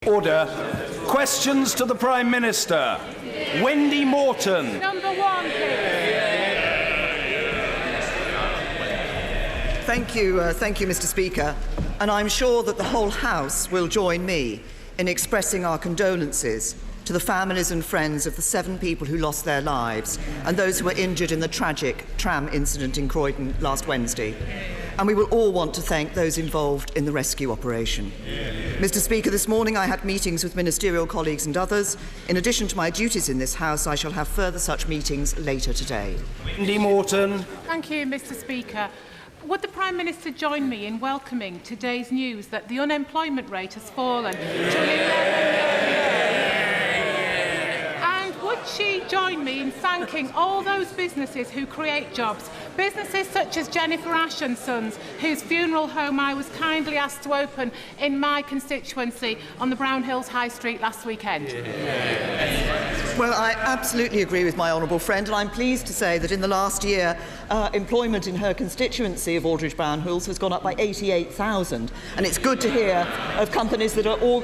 Order. Questions to the Prime Minister. Wendy Morton. Number one, please. Thank you, Mr. Speaker. And I'm sure that the whole House will join me in expressing our condolences to the families and friends of the 7 people who lost their lives and those who were injured in the tragic tram incident in Croydon last Wednesday. And we will all want to thank those involved in the rescue operation. Mr. Speaker, this morning I had meetings with ministerial colleagues and others. In addition to my duties in this House, I shall have further such meetings later today. Wendy Morton. Thank you, Mr. Speaker. Would the Prime Minister join me in welcoming today's news that the unemployment rate has fallen to 11%? And would she join me in thanking all those businesses who create jobs, businesses such as Jennifer Ash and Sons, whose funeral home I was kindly asked to open in my constituency on the Brown Hills High Street last weekend? Well, I absolutely agree with my honourable friend, and I'm pleased to say that in the last year, employment in her constituency of Aldridge Brown Hills has gone up by 88,000, and it's good to hear of companies that are all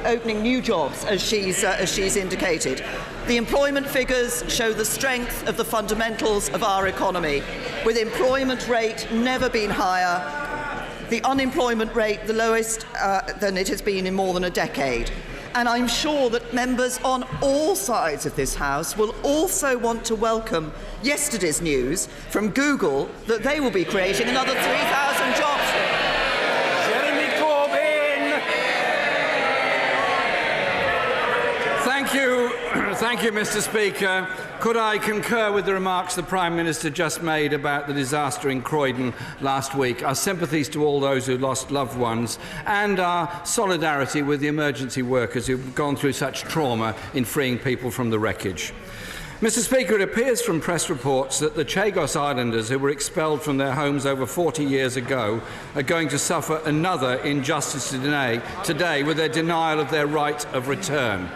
opening new jobs, as she's indicated. The employment figures show the strength of the fundamentals of our economy, with employment rate never been higher, the unemployment rate the lowest than it has been in more than a decade. And I'm sure that members on all sides of this House will also want to welcome yesterday's news from Google that they will be creating another 3,000 jobs. Jeremy Corbyn. Thank you, Mr. Speaker. Could I concur with the remarks the Prime Minister just made about the disaster in Croydon last week? Our sympathies to all those who lost loved ones and our solidarity with the emergency workers who've gone through such trauma in freeing people from the wreckage. Mr. Speaker, it appears from press reports that the Chagos Islanders who were expelled from their homes over 40 years ago are going to suffer another injustice today with their denial of their right of return.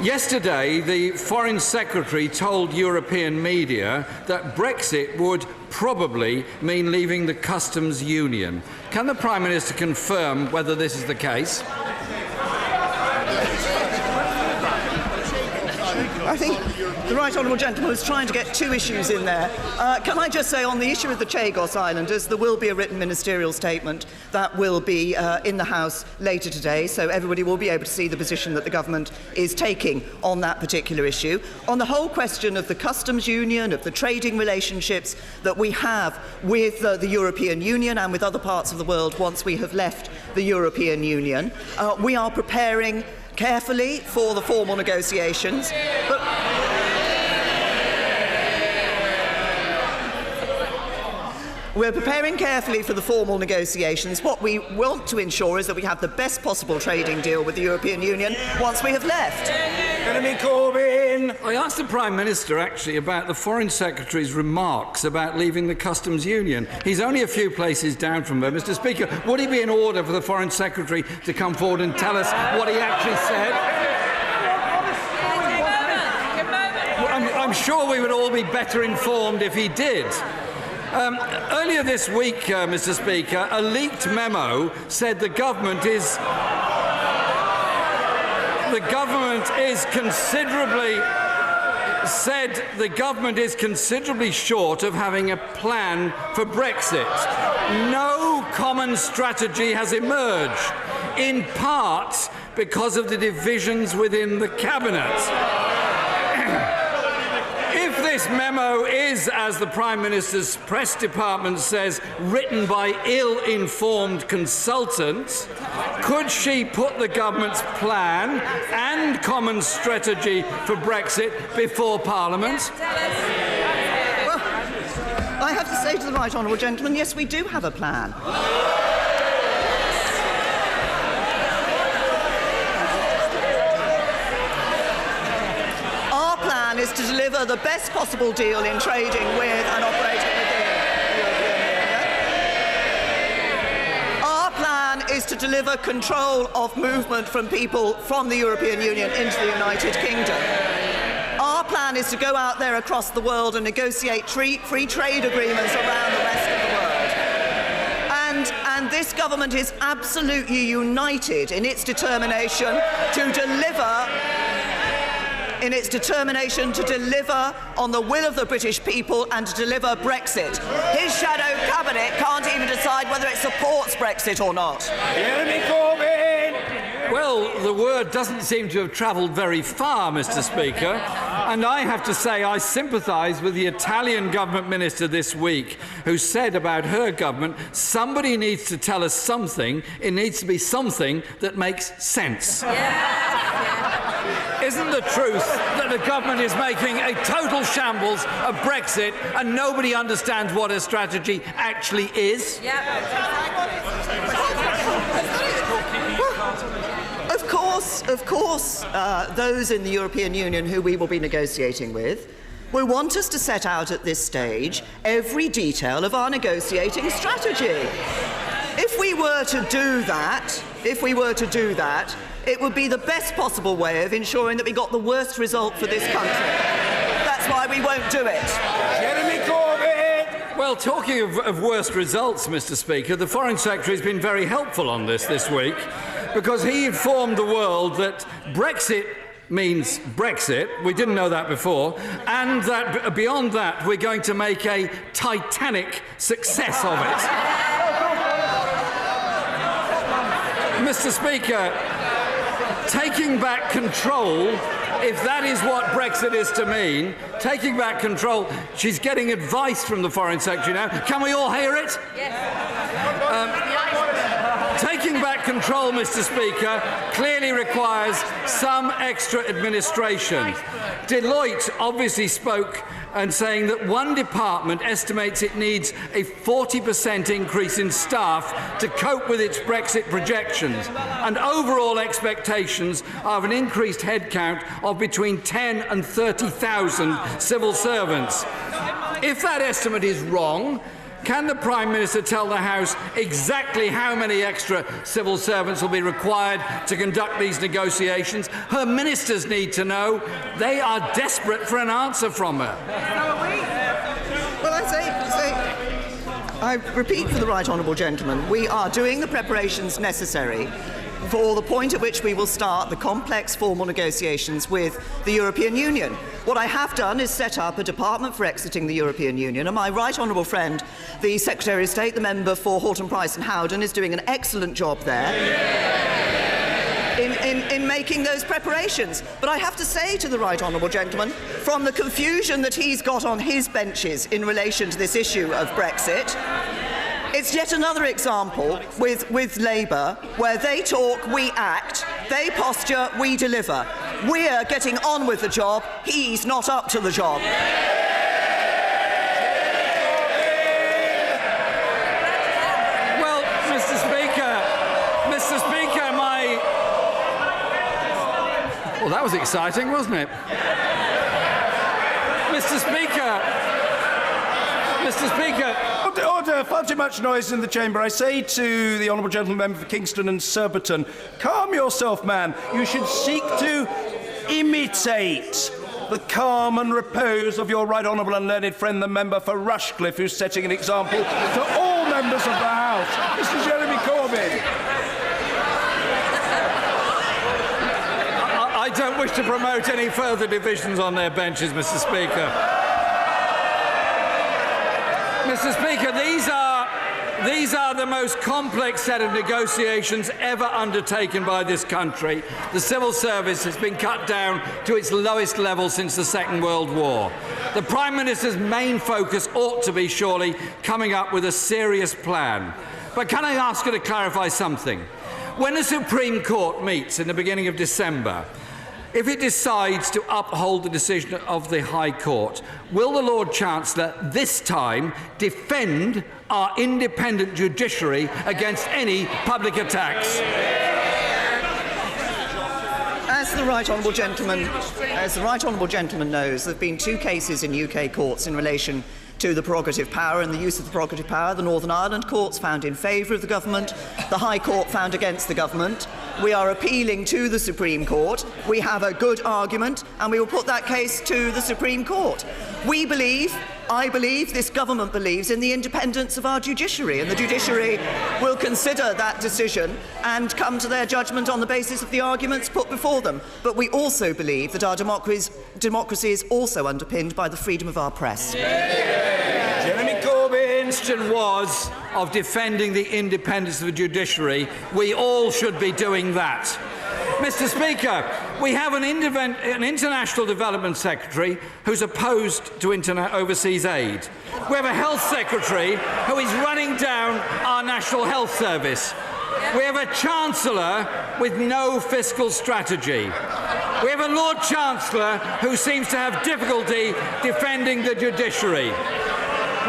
Yesterday, the Foreign Secretary told European media that Brexit would probably mean leaving the customs union. Can the Prime Minister confirm whether this is the case? I think the right honourable gentleman was trying to get 2 issues in there. Can I just say, on the issue of the Chagos Islanders, there will be a written ministerial statement that will be in the House later today, so everybody will be able to see the position that the government is taking on that particular issue. On the whole question of the customs union, of the trading relationships that we have with the European Union and with other parts of the world once we have left the European Union, we are preparing carefully for the formal negotiations. But we're preparing carefully for the formal negotiations. What we want to ensure is that we have the best possible trading deal with the European Union once we have left. Jeremy Corbyn. I asked the Prime Minister, actually, about the Foreign Secretary's remarks about leaving the customs union. He's only a few places down from her. Mr. Speaker, would it be in order for the Foreign Secretary to come forward and tell us what he actually said? I'm sure we would all be better informed if he did. Earlier this week, Mr. Speaker, a leaked memo said the government is considerably short of having a plan for Brexit. No common strategy has emerged, in part because of the divisions within the cabinet. If this memo is, as the Prime Minister's press department says, written by ill-informed consultants, could she put the government's plan and common strategy for Brexit before Parliament? Well, I have to say to the right honourable gentleman, yes, we do have a plan. Is to deliver the best possible deal in trading with and operating within the European Union. Our plan is to deliver control of movement from people from the European Union into the United Kingdom. Our plan is to go out there across the world and negotiate free trade agreements around the rest of the world. And this government is absolutely united in its determination to deliver on the will of the British people and to deliver Brexit. His shadow cabinet can't even decide whether it supports Brexit or not. Jeremy Corbyn! Well, the word doesn't seem to have travelled very far, Mr. Speaker, and I have to say I sympathise with the Italian government minister this week who said about her government, somebody needs to tell us something, it needs to be something that makes sense. Isn't the truth that the government is making a total shambles of Brexit and nobody understands what her strategy actually is? Of course, those in the European Union who we will be negotiating with will want us to set out at this stage every detail of our negotiating strategy. If we were to do that, it would be the best possible way of ensuring that we got the worst result for this country. That's why we won't do it. Jeremy Corbyn! Well, talking of worst results, Mr. Speaker, the Foreign Secretary has been very helpful on this week, because he informed the world that Brexit means Brexit. We didn't know that before. And that beyond that, we're going to make a titanic success of it. Mr. Speaker, taking back control, if that is what Brexit is to mean, taking back control, she's getting advice from the Foreign Secretary now. Can we all hear it? Taking back control, Mr. Speaker, clearly requires some extra administration. Deloitte obviously spoke and saying that one department estimates it needs a 40% increase in staff to cope with its Brexit projections, and overall expectations are of an increased headcount of between 10 and 30,000 civil servants. If that estimate is wrong, can the Prime Minister tell the House exactly how many extra civil servants will be required to conduct these negotiations? Her ministers need to know. They are desperate for an answer from her. Well, I repeat for the right honourable gentleman, we are doing the preparations necessary for the point at which we will start the complex formal negotiations with the European Union. What I have done is set up a department for exiting the European Union, and my right honourable friend, the Secretary of State, the member for Horton, Price and Howden, is doing an excellent job there in making those preparations. But I have to say to the right honourable gentleman, from the confusion that he's got on his benches in relation to this issue of Brexit, it's yet another example with Labour, where they talk, we act, they posture, we deliver. We're getting on with the job, he's not up to the job. Well, Mr. Speaker, Well, that was exciting, wasn't it? Mr. Speaker, Order, far too much noise in the chamber. I say to the honourable gentleman member for Kingston and Surbiton, calm yourself, man. You should seek to imitate the calm and repose of your right honourable and learned friend, the member for Rushcliffe, who's setting an example to all members of the House. Mr. Jeremy Corbyn. I don't wish to promote any further divisions on their benches, Mr. Speaker. Mr. Speaker, these are the most complex set of negotiations ever undertaken by this country. The civil service has been cut down to its lowest level since the Second World War. The Prime Minister's main focus ought to be surely coming up with a serious plan. But can I ask her to clarify something? When the Supreme Court meets in the beginning of December, if it decides to uphold the decision of the High Court, will the Lord Chancellor this time defend our independent judiciary against any public attacks? As the right honourable gentleman knows, there have been two cases in UK courts in relation to the prerogative power and the use of the prerogative power. The Northern Ireland courts found in favour of the government. The High Court found against the government. We are appealing to the Supreme Court. We have a good argument, and we will put that case to the Supreme Court. We believe I believe, this government believes, in the independence of our judiciary, and the judiciary will consider that decision and come to their judgment on the basis of the arguments put before them. But we also believe that our democracy is also underpinned by the freedom of our press. Jeremy Corbyn. The question was of defending the independence of the judiciary. We all should be doing that. Mr. Speaker, we have an international development secretary who's opposed to overseas aid. We have a health secretary who is running down our national health service. We have a chancellor with no fiscal strategy. We have a Lord Chancellor who seems to have difficulty defending the judiciary.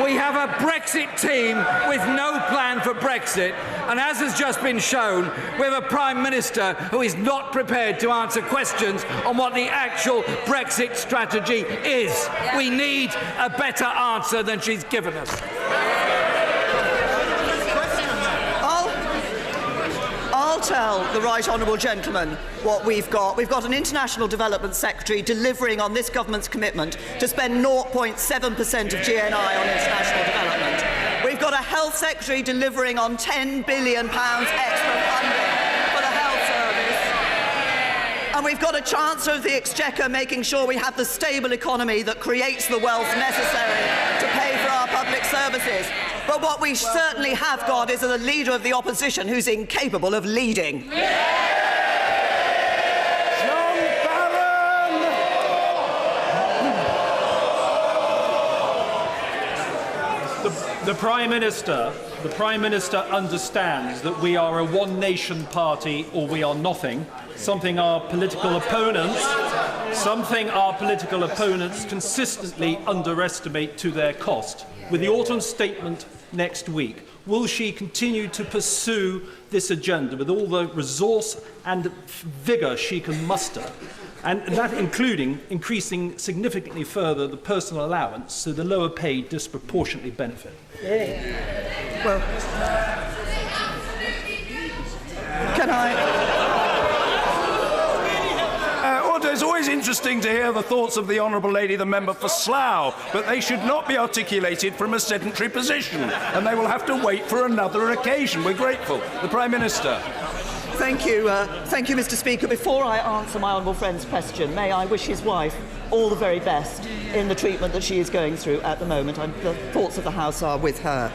We have a Brexit team with no plan for Brexit, and as has just been shown, we have a Prime Minister who is not prepared to answer questions on what the actual Brexit strategy is. We need a better answer than she's given us. I'll tell the right honourable gentleman what we've got. We've got an International Development Secretary delivering on this government's commitment to spend 0.7% of GNI on international development. We've got a Health Secretary delivering on £10 billion extra funding for the health service. And we've got a Chancellor of the Exchequer making sure we have the stable economy that creates the wealth necessary to pay for our public services. But what we certainly have got is a leader of the opposition who's incapable of leading. The Prime Minister understands that we are a one-nation party or we are nothing, something our political opponents consistently underestimate to their cost. With the autumn statement next week, will she continue to pursue this agenda with all the resource and vigour she can muster? And that including increasing significantly further the personal allowance so the lower paid disproportionately benefit. Well, can I... It's always interesting to hear the thoughts of the Honourable Lady, the member for Slough, but they should not be articulated from a sedentary position, and they will have to wait for another occasion. We're grateful. The Prime Minister. Thank you, Mr. Speaker. Before I answer my honourable friend's question, may I wish his wife all the very best in the treatment that she is going through at the moment. The thoughts of the House are with her.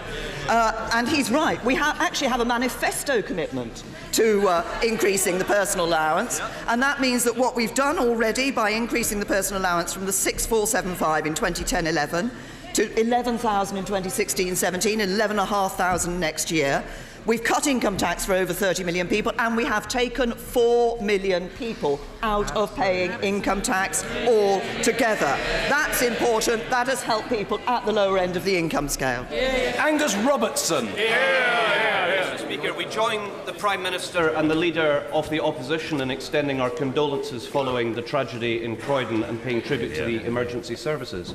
And he's right. We actually have a manifesto commitment to increasing the personal allowance, and that means that what we've done already by increasing the personal allowance from the 6,475 in 2010-11 to 11,000 in 2016-17 and 11,500 next year. We've cut income tax for over 30 million people, and we have taken 4 million people out of paying income tax altogether. That's important. That has helped people at the lower end of the income scale. Angus Robertson. Mr. Speaker, we join the Prime Minister and the Leader of the Opposition in extending our condolences following the tragedy in Croydon and paying tribute to the emergency services.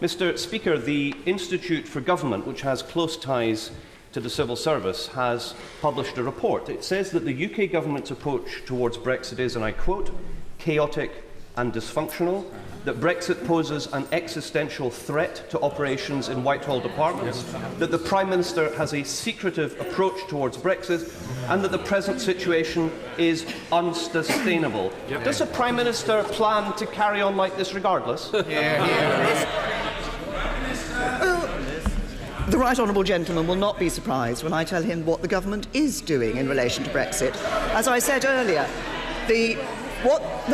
Mr. Speaker, the Institute for Government, which has close ties to the civil service, has published a report. It says that the UK government's approach towards Brexit is, and I quote, chaotic and dysfunctional, that Brexit poses an existential threat to operations in Whitehall departments, that the Prime Minister has a secretive approach towards Brexit, and that the present situation is unsustainable. Does the Prime Minister plan to carry on like this regardless? The right honourable gentleman will not be surprised when I tell him what the government is doing in relation to Brexit. As I said earlier, the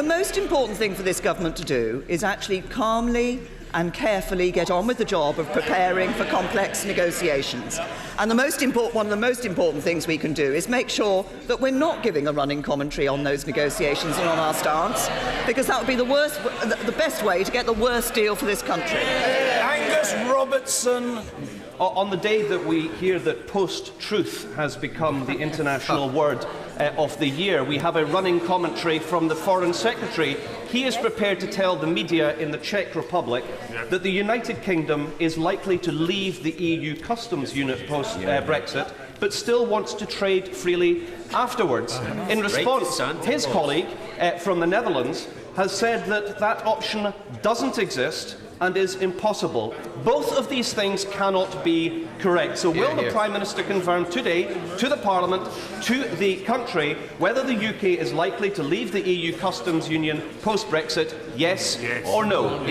most important thing for this government to do is actually calmly and carefully get on with the job of preparing for complex negotiations. And one of the most important things we can do is make sure that we're not giving a running commentary on those negotiations and on our stance, because that would be the best way to get the worst deal for this country. Angus Robertson. On the day that we hear that post-truth has become the international word of the year, we have a running commentary from the Foreign Secretary. He is prepared to tell the media in the Czech Republic that the United Kingdom is likely to leave the EU customs unit post-Brexit but still wants to trade freely afterwards. In response, his colleague from the Netherlands has said that that option doesn't exist and is impossible. Both of these things cannot be correct. So will the Prime Minister confirm today to the Parliament, to the country, whether the UK is likely to leave the EU customs union post-Brexit, yes or no?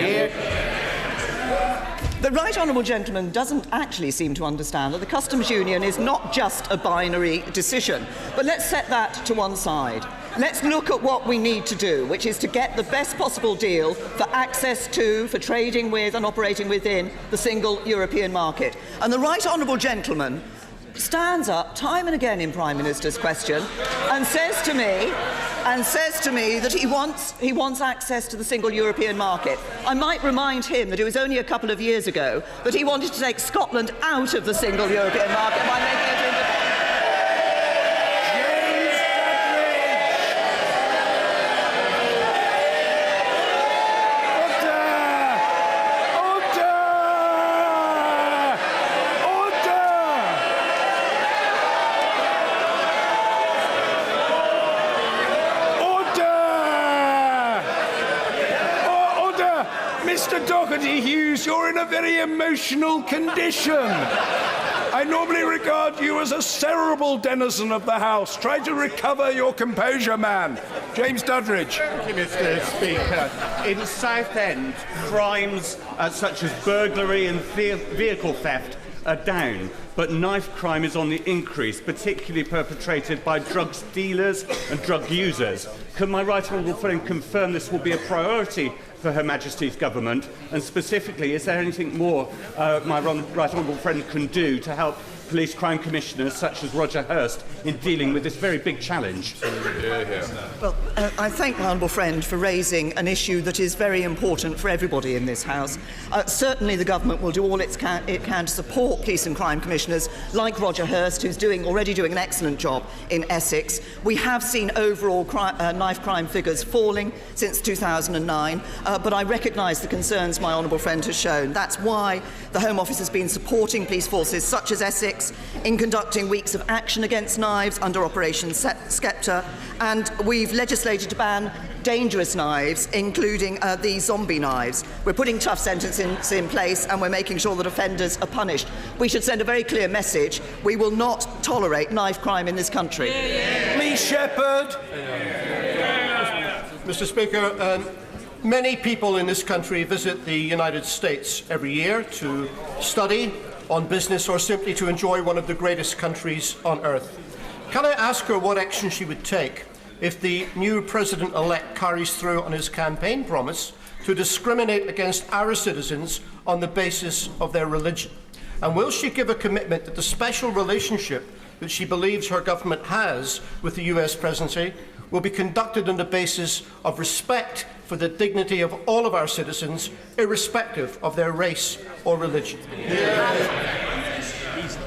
The right honourable gentleman doesn't actually seem to understand that the customs union is not just a binary decision. But let's set that to one side. Let's look at what we need to do, which is to get the best possible deal for access to, for trading with and operating within the single European market. And the right honourable gentleman stands up time and again in Prime Minister's question and says to me that he wants access to the single European market. I might remind him that it was only a couple of years ago that he wanted to take Scotland out of the single European market by making it independent. Mr. Doherty Hughes, you're in a very emotional condition. I normally regard you as a cerebral denizen of the House. Try to recover your composure, man. James Duddridge. Thank you, Mr. Speaker. In Southend, crimes such as burglary and vehicle theft are down, but knife crime is on the increase, particularly perpetrated by drug dealers and drug users. Can my right honourable friend confirm this will be a priority for Her Majesty's government, and specifically, is there anything more my right honourable friend can do to help police crime commissioners such as Roger Hurst in dealing with this very big challenge? Well, I thank my honourable friend for raising an issue that is very important for everybody in this House. Certainly the government will do all it can to support police and crime commissioners like Roger Hurst, who's already doing an excellent job in Essex. We have seen overall knife crime figures falling since 2009, but I recognise the concerns my honourable friend has shown. That's why the Home Office has been supporting police forces such as Essex in conducting weeks of action against knives under Operation Sceptre, and we've legislated to ban dangerous knives, including the zombie knives. We're putting tough sentences in place and we're making sure that offenders are punished. We should send a very clear message. We will not tolerate knife crime in this country. Lee Shepherd. Mr. Speaker, many people in this country visit the United States every year to study, on business, or simply to enjoy one of the greatest countries on earth. Can I ask her what action she would take if the new President-elect carries through on his campaign promise to discriminate against our citizens on the basis of their religion? And will she give a commitment that the special relationship that she believes her government has with the US presidency will be conducted on the basis of respect for the dignity of all of our citizens, irrespective of their race or religion?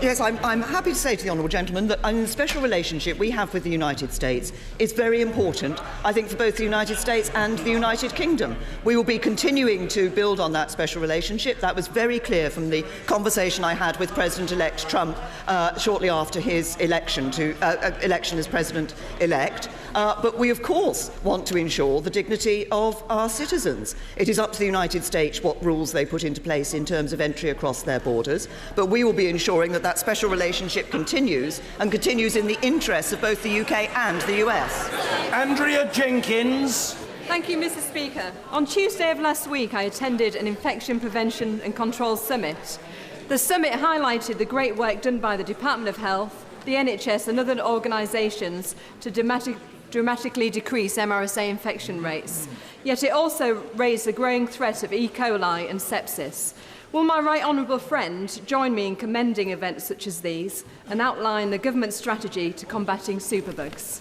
Yes, I'm happy to say to the honourable gentleman that the special relationship we have with the United States is very important, I think, for both the United States and the United Kingdom. We will be continuing to build on that special relationship. That was very clear from the conversation I had with President-elect Trump shortly after his election as President-elect. But we, of course, want to ensure the dignity of our citizens. It is up to the United States what rules they put into place in terms of entry across their borders, but we will be ensuring that that special relationship continues, and continues in the interests of both the UK and the US. Andrea Jenkins. Thank you, Mr. Speaker. On Tuesday of last week, I attended an Infection Prevention and Control Summit. The summit highlighted the great work done by the Department of Health, the NHS and other organisations to dramatically decrease MRSA infection rates. Yet it also raised the growing threat of E. coli and sepsis. Will my right honourable friend join me in commending events such as these and outline the government's strategy to combating superbugs?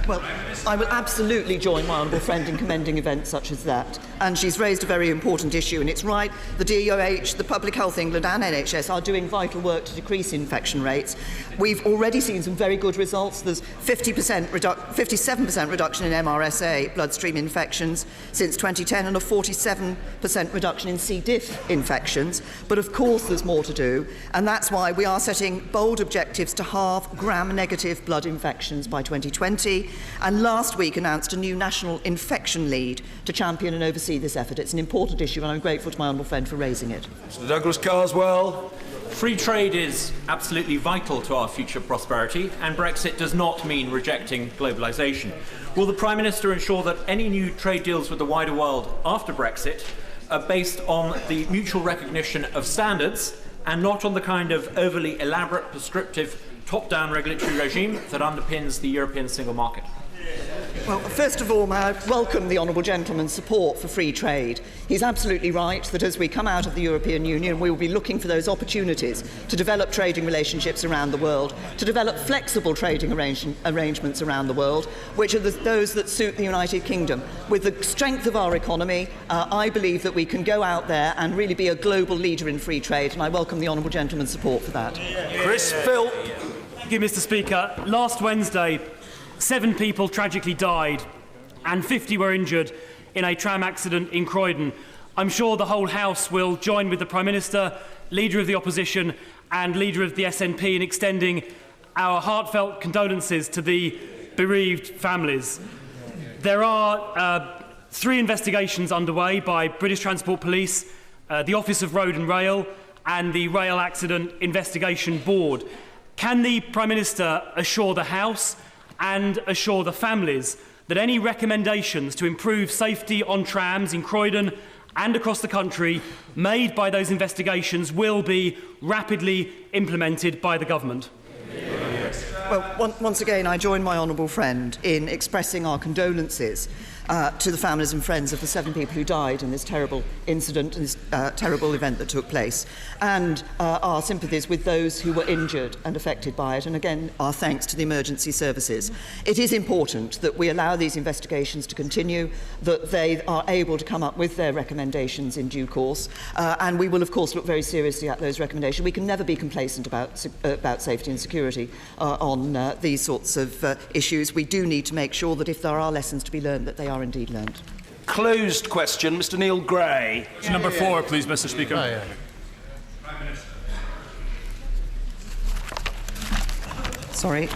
Well, I will absolutely join my honourable friend in commending events such as that. and she's raised a very important issue. And it's right, the DOH, the Public Health England and NHS are doing vital work to decrease infection rates. We've already seen some very good results. There's 57% reduction in MRSA bloodstream infections since 2010 and a 47% reduction in C. diff infections. But of course there's more to do, and that's why we are setting bold objectives to halve gram-negative blood infections by 2020, and last week announced a new national infection lead to champion and oversee this effort. It's an important issue, and I'm grateful to my honourable friend for raising it. Mr. Douglas Carswell. Free trade is absolutely vital to our future prosperity, and Brexit does not mean rejecting globalisation. Will the Prime Minister ensure that any new trade deals with the wider world after Brexit are based on the mutual recognition of standards and not on the kind of overly elaborate, prescriptive, top-down regulatory regime that underpins the European single market? Well, first of all, may I welcome the honourable gentleman's support for free trade. He's absolutely right that as we come out of the European Union, we will be looking for those opportunities to develop trading relationships around the world, to develop flexible trading arrangements around the world, which are those that suit the United Kingdom. With the strength of our economy, I believe that we can go out there and really be a global leader in free trade, and I welcome the honourable gentleman's support for that. Chris Phil. Thank you, Mr. Speaker. Last Wednesday, 7 people tragically died and 50 were injured in a tram accident in Croydon. I'm sure the whole House will join with the Prime Minister, Leader of the Opposition and Leader of the SNP in extending our heartfelt condolences to the bereaved families. There are 3 investigations underway by British Transport Police, the Office of Road and Rail and the Rail Accident Investigation Board. Can the Prime Minister assure the House and assure the families that any recommendations to improve safety on trams in Croydon and across the country made by those investigations will be rapidly implemented by the government? Well, once again, I join my honourable friend in expressing our condolences to the families and friends of the 7 people who died in this terrible incident, this terrible event that took place, and our sympathies with those who were injured and affected by it, and again, our thanks to the emergency services. It is important that we allow these investigations to continue, that they are able to come up with their recommendations in due course, and we will, of course, look very seriously at those recommendations. We can never be complacent about safety and security on these sorts of issues. We do need to make sure that if there are lessons to be learned, that they are indeed learned. Closed question, Mr. Neil Gray. Number 4, please, Mr. Speaker. Sorry,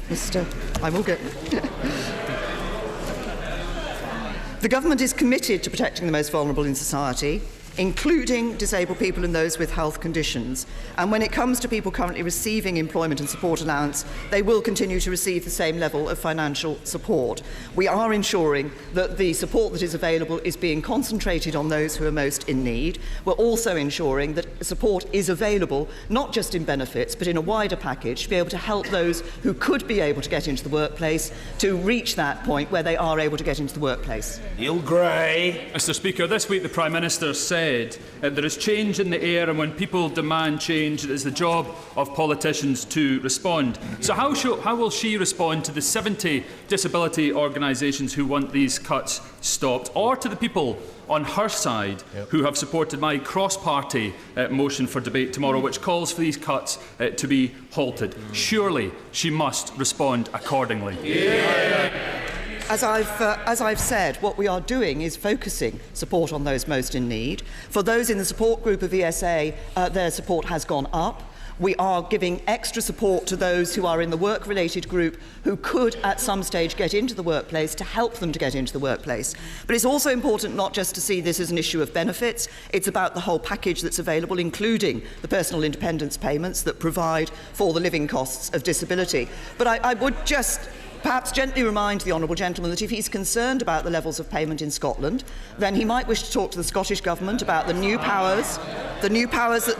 Mr. I will get. The government is committed to protecting the most vulnerable in society, including disabled people and those with health conditions. And when it comes to people currently receiving employment and support allowance, they will continue to receive the same level of financial support. We are ensuring that the support that is available is being concentrated on those who are most in need. We're also ensuring that support is available, not just in benefits, but in a wider package, to be able to help those who could be able to get into the workplace to reach that point where they are able to get into the workplace. Neil Gray. Mr. Speaker, this week the Prime Minister said there is change in the air, and when people demand change, it is the job of politicians to respond. So how will she respond to the 70 disability organisations who want these cuts stopped, or to the people on her side who have supported my cross-party motion for debate tomorrow, which calls for these cuts to be halted? Surely she must respond accordingly. As I've said, what we are doing is focusing support on those most in need. For those in the support group of ESA, their support has gone up. We are giving extra support to those who are in the work-related group who could at some stage get into the workplace, to help them to get into the workplace. But it's also important not just to see this as an issue of benefits, it's about the whole package that's available, including the personal independence payments that provide for the living costs of disability. But I would just perhaps gently remind the honourable gentleman that if he's concerned about the levels of payment in Scotland, then he might wish to talk to the Scottish Government about the new powers that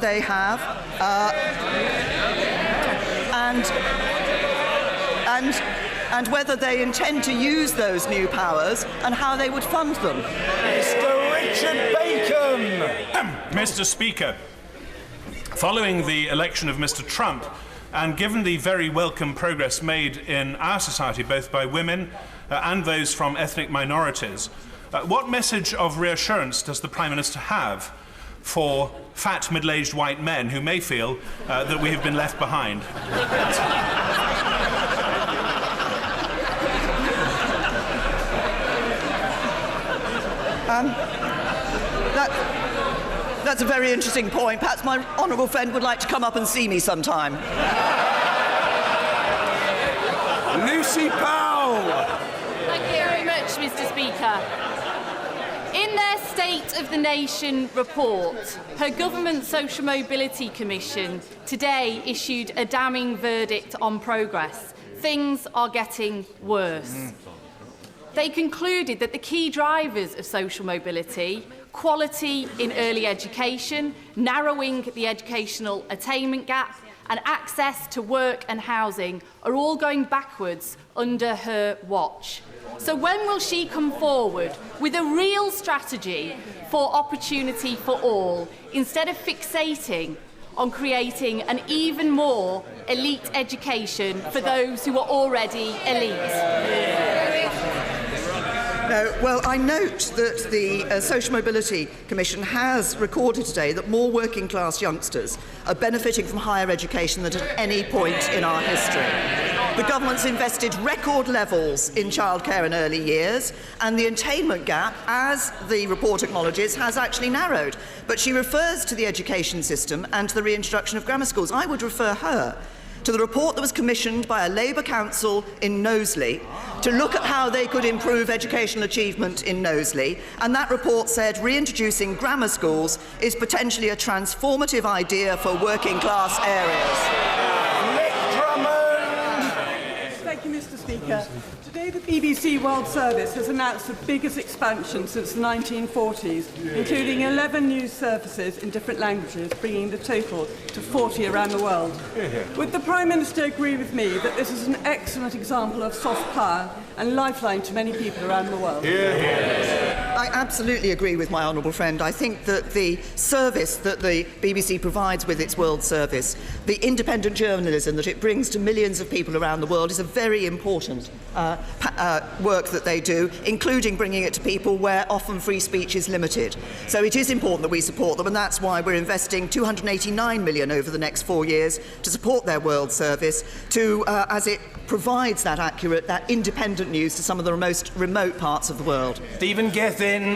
they have, and whether they intend to use those new powers and how they would fund them. Mr. Richard Bacon. Mr. Speaker, following the election of Mr. Trump, and given the very welcome progress made in our society, both by women and those from ethnic minorities, What message of reassurance does the Prime Minister have for fat, middle-aged white men who may feel that we have been left behind? That's a very interesting point. Perhaps my honourable friend would like to come up and see me sometime. Lucy Powell! Thank you very much, Mr. Speaker. In their State of the Nation report, her government Social Mobility Commission today issued a damning verdict on progress. Things are getting worse. They concluded that the key drivers of social mobility, quality in early education, narrowing the educational attainment gap, and access to work and housing are all going backwards under her watch. So when will she come forward with a real strategy for opportunity for all, instead of fixating on creating an even more elite education for those who are already elite? Well, I note that the Social Mobility Commission has recorded today that more working-class youngsters are benefiting from higher education than at any point in our history. The government's invested record levels in childcare in early years, and the attainment gap, as the report acknowledges, has actually narrowed. But she refers to the education system and to the reintroduction of grammar schools. I would refer her to the report that was commissioned by a Labour council in Knowsley to look at how they could improve educational achievement in Knowsley, and that report said reintroducing grammar schools is potentially a transformative idea for working class areas. Nick Drummond! Thank you, Mr. Speaker. Today the BBC World Service has announced the biggest expansion since the 1940s, including 11 news services in different languages, bringing the total to 40 around the world. Would the Prime Minister agree with me that this is an excellent example of soft power and lifeline to many people around the world? I absolutely agree with my honourable friend. I think that the service that the BBC provides with its World Service, the independent journalism that it brings to millions of people around the world, is a very important work that they do, including bringing it to people where often free speech is limited. So it is important that we support them, and that's why we're investing £289 million over the next 4 years to support their World Service, as it provides that accurate, that independent news to some of the most remote parts of the world. Stephen Gethin.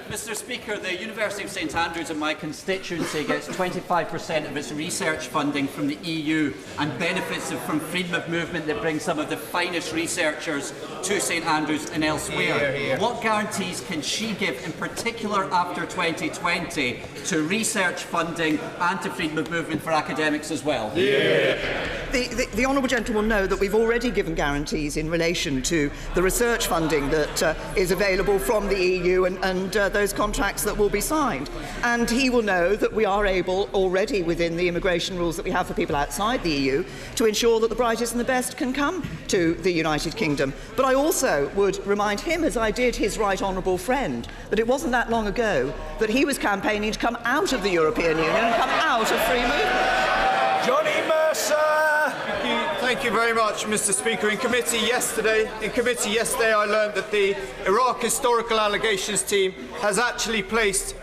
Mr. Speaker, the University of St Andrews in my constituency gets 25% of its research funding from the EU and benefits from freedom of movement that brings some of the finest researchers to St Andrews and elsewhere. What guarantees can she give, in particular after 2020, to research funding and to freedom of movement for academics as well? The honourable gentleman will know that we've already given guarantees in relation to the research funding that is available from the EU and those contracts that will be signed. And he will know that we are able already, within the immigration rules that we have for people outside the EU, to ensure that the brightest and the best can come to the United Kingdom. But I also would remind him, as I did his right honourable friend, that it wasn't that long ago that he was campaigning to come out of the European Union and come out of free movement. Johnny Mercer! Thank you very much, Mr. Speaker. In committee yesterday, I learned that the Iraq Historical Allegations Team has actually placed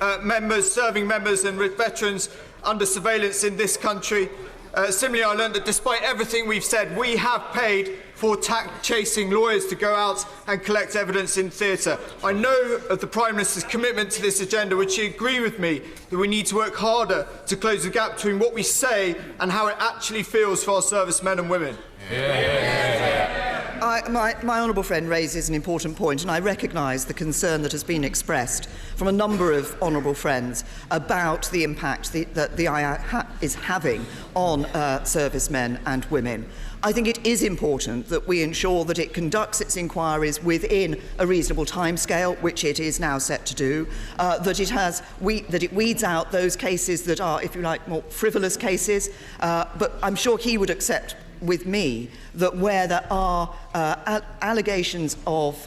serving members and veterans under surveillance in this country. Similarly, I learned that despite everything we've said, we have paid for chasing lawyers to go out and collect evidence in theatre. I know of the Prime Minister's commitment to this agenda. Would she agree with me that we need to work harder to close the gap between what we say and how it actually feels for our servicemen and women? My honourable friend raises an important point, and I recognise the concern that has been expressed from a number of honourable friends about the impact that the IA is having on servicemen and women. I think it is important that we ensure that it conducts its inquiries within a reasonable timescale, which it is now set to do, that it weeds out those cases that are, if you like, more frivolous cases, but I'm sure he would accept with me that where there are allegations of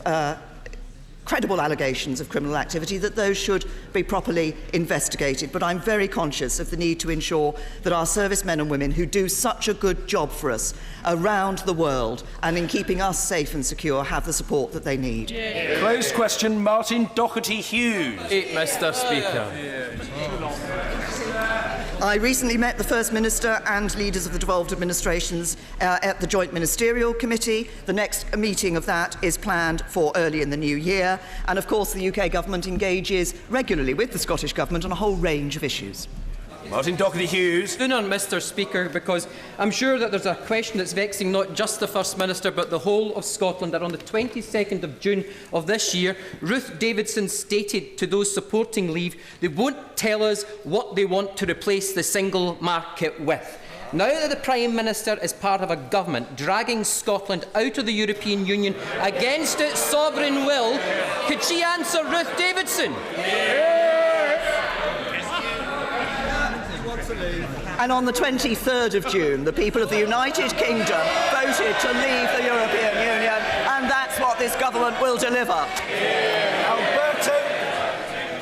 credible allegations of criminal activity, that those should be properly investigated. But I'm very conscious of the need to ensure that our servicemen and women who do such a good job for us around the world and in keeping us safe and secure have the support that they need. Closed question, Martin Doherty-Hughes. Mr. Speaker. I recently met the First Minister and leaders of the devolved administrations at the Joint Ministerial Committee. The next meeting of that is planned for early in the new year. And of course, the UK Government engages regularly with the Scottish Government on a whole range of issues. Martin Doherty-Hughes. Soon on, Mr. Speaker, because I'm sure that there's a question that's vexing not just the First Minister but the whole of Scotland, that on the 22nd of June of this year, Ruth Davidson stated to those supporting Leave they won't tell us what they want to replace the single market with. Now that the Prime Minister is part of a government dragging Scotland out of the European Union against its sovereign will, could she answer Ruth Davidson? And on the 23rd of June, the people of the United Kingdom voted to leave the European Union, and that's what this government will deliver. Alberto.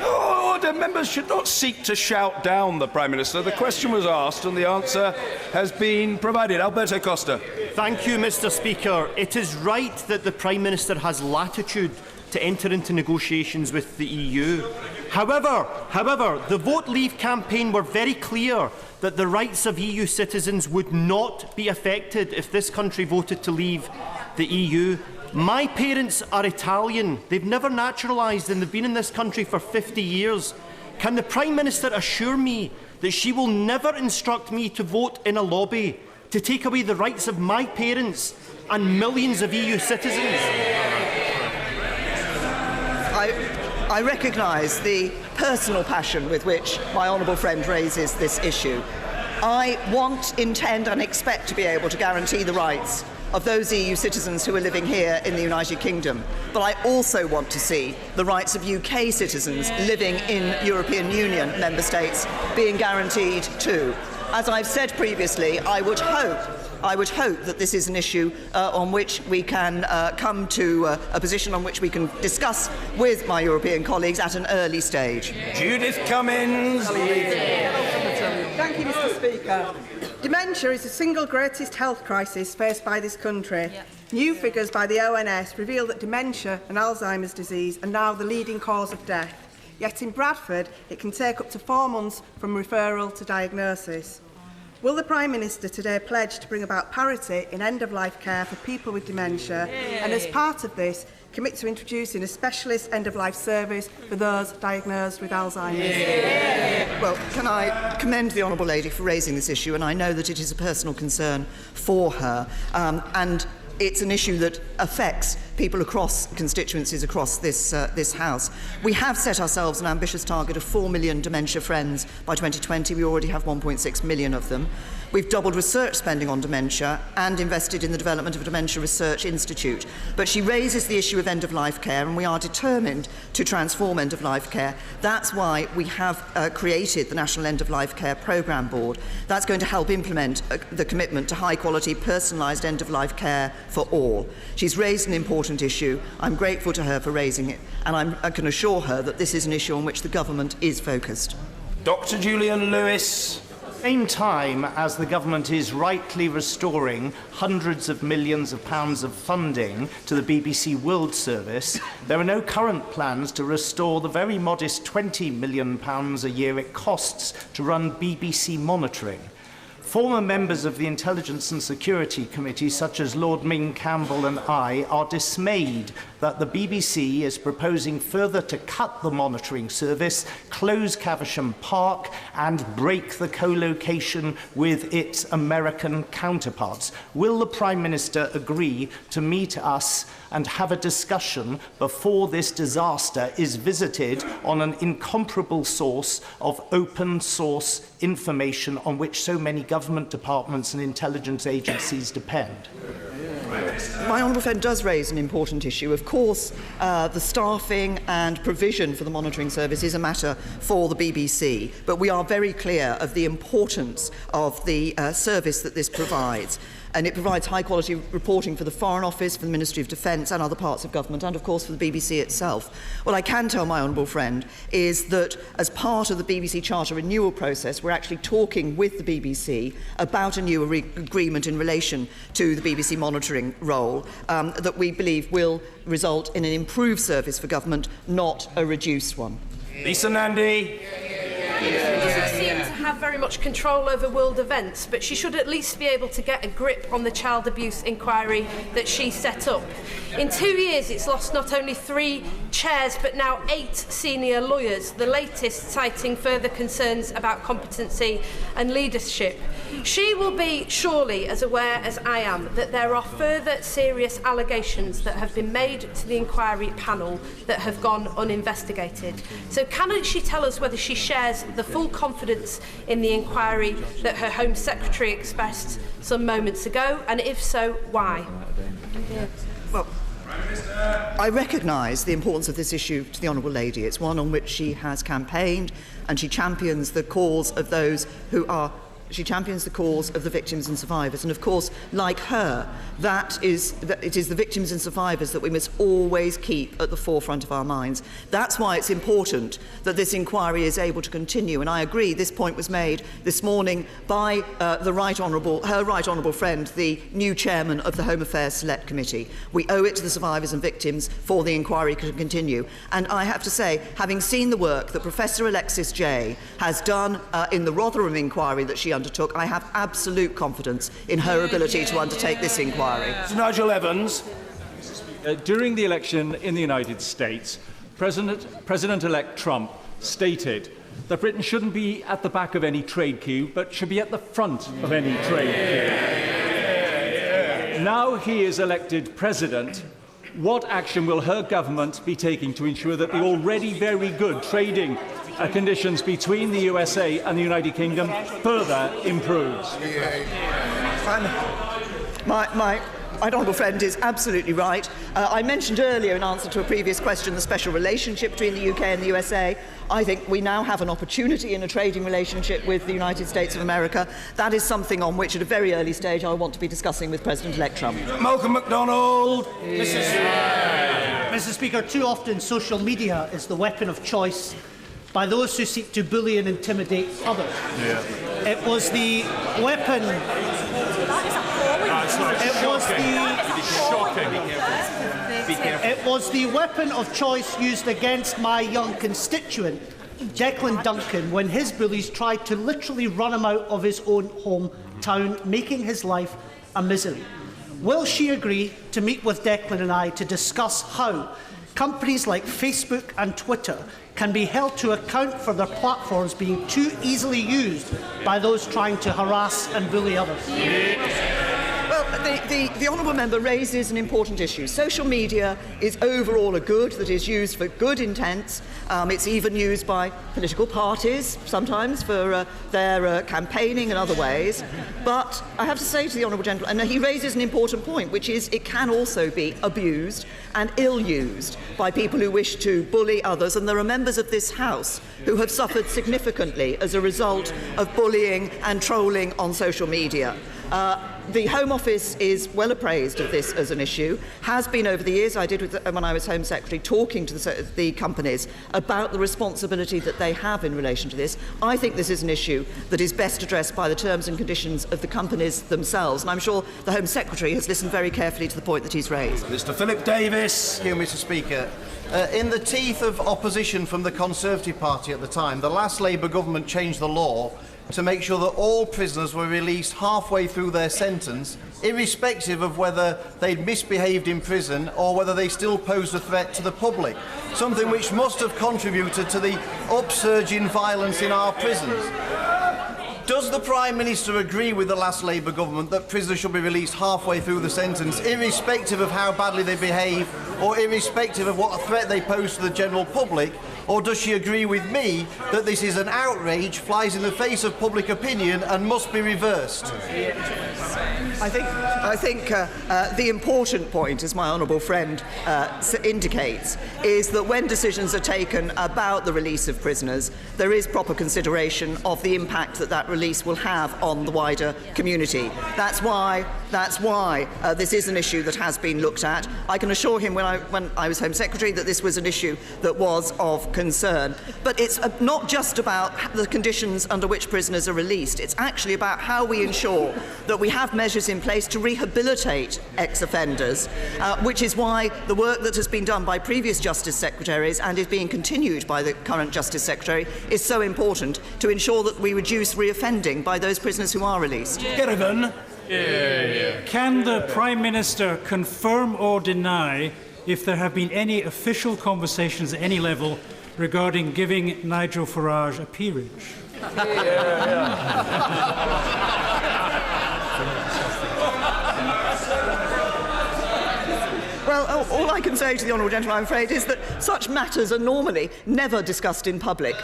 Order. Members should not seek to shout down the Prime Minister. The question was asked and the answer has been provided. Alberto Costa. Thank you, Mr. Speaker. It is right that the Prime Minister has latitude to enter into negotiations with the EU. However, the Vote Leave campaign were very clear that the rights of EU citizens would not be affected if this country voted to leave the EU. My parents are Italian. They've never naturalised and they've been in this country for 50 years. Can the Prime Minister assure me that she will never instruct me to vote in a lobby to take away the rights of my parents and millions of EU citizens? I recognise the personal passion with which my honourable friend raises this issue. I want, intend and expect to be able to guarantee the rights of those EU citizens who are living here in the United Kingdom. But I also want to see the rights of UK citizens living in European Union member states being guaranteed too. As I've said previously, I would hope that this is an issue on which we can come to a position on which we can discuss with my European colleagues at an early stage. Judith Cummins. Thank you, Mr. Speaker. Dementia is the single greatest health crisis faced by this country. New figures by the ONS reveal that dementia and Alzheimer's disease are now the leading cause of death. Yet in Bradford, it can take up to 4 months from referral to diagnosis. Will the Prime Minister today pledge to bring about parity in end-of-life care for people with dementia, and as part of this, commit to introducing a specialist end-of-life service for those diagnosed with Alzheimer's? Well, can I commend the Honourable Lady for raising this issue, and I know that it is a personal concern for her, and it's an issue that affects people across constituencies across this House. We have set ourselves an ambitious target of 4 million dementia friends by 2020. We already have 1.6 million of them. We've doubled research spending on dementia and invested in the development of a Dementia Research Institute. But she raises the issue of end-of-life care, and we are determined to transform end-of-life care. That's why we have created the National End-of-Life Care Programme Board. That's going to help implement the commitment to high-quality, personalised end-of-life care for all. She's raised an important issue. I'm grateful to her for raising it, and I can assure her that this is an issue on which the government is focused. Dr. Julian Lewis. At the same time as the government is rightly restoring hundreds of millions of pounds of funding to the BBC World Service, there are no current plans to restore the very modest £20 million a year it costs to run BBC monitoring. Former members of the Intelligence and Security Committee, such as Lord Ming Campbell and I, are dismayed that the BBC is proposing further to cut the monitoring service, close Caversham Park and break the co-location with its American counterparts. Will the Prime Minister agree to meet us and have a discussion before this disaster is visited on an incomparable source of open source information on which so many government departments and intelligence agencies depend? my honourable friend does raise an important issue. Of course, the staffing and provision for the monitoring service is a matter for the BBC, but we are very clear of the importance of the service that this provides. And it provides high-quality reporting for the Foreign Office, for the Ministry of Defence and other parts of government, and, of course, for the BBC itself. What I can tell my honourable friend is that as part of the BBC Charter renewal process, we're actually talking with the BBC about a new agreement in relation to the BBC monitoring role that we believe will result in an improved service for government, not a reduced one. Lisa Nandy. She doesn't seem to have very much control over world events, but she should at least be able to get a grip on the child abuse inquiry that she set up. In 2 years, it's lost not only 3 chairs, but now 8 senior lawyers, the latest citing further concerns about competency and leadership. She will be surely as aware as I am that there are further serious allegations that have been made to the inquiry panel that have gone uninvestigated. So can she tell us whether she shares the full confidence in the inquiry that her Home Secretary expressed some moments ago, and if so, why? Well, I recognise the importance of this issue to the Honourable Lady. It's one on which she has campaigned, and she champions the cause of those who are. She champions the cause of the victims and survivors. And of course, like her, it is the victims and survivors that we must always keep at the forefront of our minds. That's why it's important that this inquiry is able to continue. And I agree, this point was made this morning by her right honourable friend, the new chairman of the Home Affairs Select Committee. We owe it to the survivors and victims for the inquiry to continue. And I have to say, having seen the work that Professor Alexis Jay has done in the Rotherham inquiry that she undertook, I have absolute confidence in her ability to undertake this inquiry. Sir Nigel-Evans. During the election in the United States, President-elect Trump stated that Britain shouldn't be at the back of any trade queue, but should be at the front of any trade queue. Now he is elected president. What action will her government be taking to ensure that the already very good trading conditions between the USA and the United Kingdom further improves? My honourable friend is absolutely right. I mentioned earlier in answer to a previous question the special relationship between the UK and the USA. I think we now have an opportunity in a trading relationship with the United States of America. That is something on which at a very early stage I want to be discussing with President-elect Trump. Malcolm MacDonald. Mr. Speaker, too often social media is the weapon of choice by those who seek to bully and intimidate others. It was the weapon. It was the weapon of choice used against my young constituent, Declan Duncan, when his bullies tried to literally run him out of his own hometown, making his life a misery. Will she agree to meet with Declan and I to discuss how companies like Facebook and Twitter can be held to account for their platforms being too easily used by those trying to harass and bully others? Well, the honourable member raises an important issue. Social media is overall a good that is used for good intents. It's even used by political parties sometimes for their campaigning and other ways. But I have to say to the honourable gentleman, and he raises an important point, which is it can also be abused and ill-used by people who wish to bully others. And there are members of this House who have suffered significantly as a result of bullying and trolling on social media. The Home Office is well appraised of this as an issue, has been over the years. I did when I was Home Secretary, talking to the companies about the responsibility that they have in relation to this. I think this is an issue that is best addressed by the terms and conditions of the companies themselves, and I'm sure the Home Secretary has listened very carefully to the point that he's raised. Mr. Philip Davis. Thank you, Mr. Speaker. In the teeth of opposition from the Conservative Party at the time, the last Labour government changed the law to make sure that all prisoners were released halfway through their sentence, irrespective of whether they'd misbehaved in prison or whether they still posed a threat to the public, something which must have contributed to the upsurge in violence in our prisons. Does the Prime Minister agree with the last Labour government that prisoners should be released halfway through the sentence, irrespective of how badly they behave or irrespective of what a threat they pose to the general public? Or does she agree with me that this is an outrage, flies in the face of public opinion and must be reversed? I think the important point, as my honourable friend indicates, is that when decisions are taken about the release of prisoners, there is proper consideration of the impact that that release will have on the wider community. That's why this is an issue that has been looked at. I can assure him when I was Home Secretary that this was an issue that was of concern. But it's not just about the conditions under which prisoners are released. It's actually about how we ensure that we have measures in place to rehabilitate ex-offenders, which is why the work that has been done by previous Justice Secretaries and is being continued by the current Justice Secretary is so important to ensure that we reduce reoffending by those prisoners who are released. Can the Prime Minister confirm or deny if there have been any official conversations at any level regarding giving Nigel Farage a peerage? Well, all I can say to the honourable gentleman, I'm afraid, is that such matters are normally never discussed in public.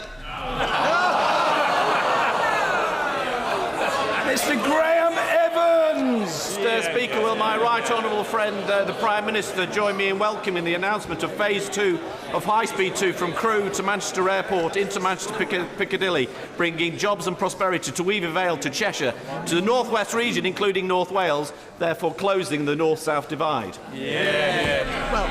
Mr. Graham Evans! Mr. Speaker, will my right honourable friend, the Prime Minister, join me in welcoming the announcement of Phase 2 of High Speed 2 from Crewe to Manchester Airport into Manchester Piccadilly, bringing jobs and prosperity to Weaver Vale, to Cheshire, to the North West region, including North Wales, therefore closing the North-South divide. Well,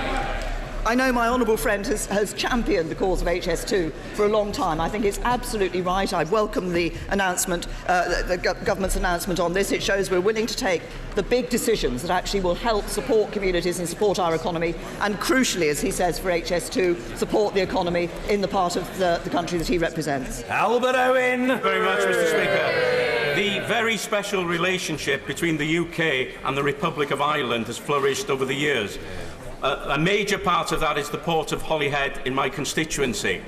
I know my honourable friend has championed the cause of HS2 for a long time. I think it's absolutely right. I welcome the announcement, the government's announcement on this. It shows we're willing to take the big decisions that actually will help support communities and support our economy, and crucially, as he says, for HS2, support the economy in the part of the country that he represents. Albert Owen! Thank you very much, Mr. Speaker. The very special relationship between the UK and the Republic of Ireland has flourished over the years. A major part of that is the port of Holyhead in my constituency,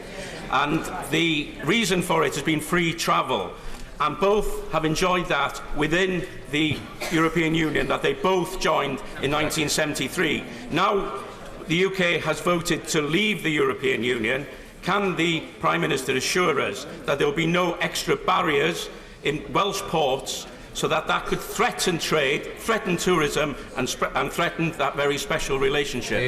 and the reason for it has been free travel, and both have enjoyed that within the European Union that they both joined in 1973. Now the UK has voted to leave the European Union. Can the Prime Minister assure us that there will be no extra barriers in Welsh ports so that could threaten trade, threaten tourism, and threaten that very special relationship?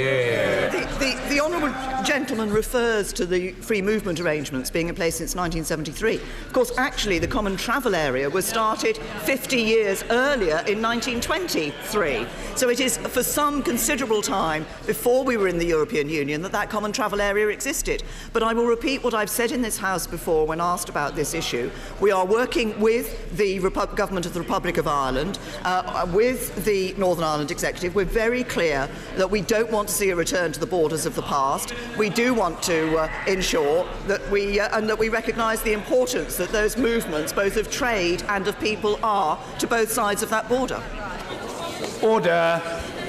The honourable gentleman refers to the free movement arrangements being in place since 1973. Of course, actually, the Common Travel Area was started 50 years earlier in 1923. So it is for some considerable time before we were in the European Union that Common Travel Area existed. But I will repeat what I've said in this House before when asked about this issue. We are working with the government of the Republic of Ireland, with the Northern Ireland Executive. We're very clear that we don't want to see a return to the borders of the past. We do want to ensure that we recognise the importance that those movements, both of trade and of people, are to both sides of that border. Order.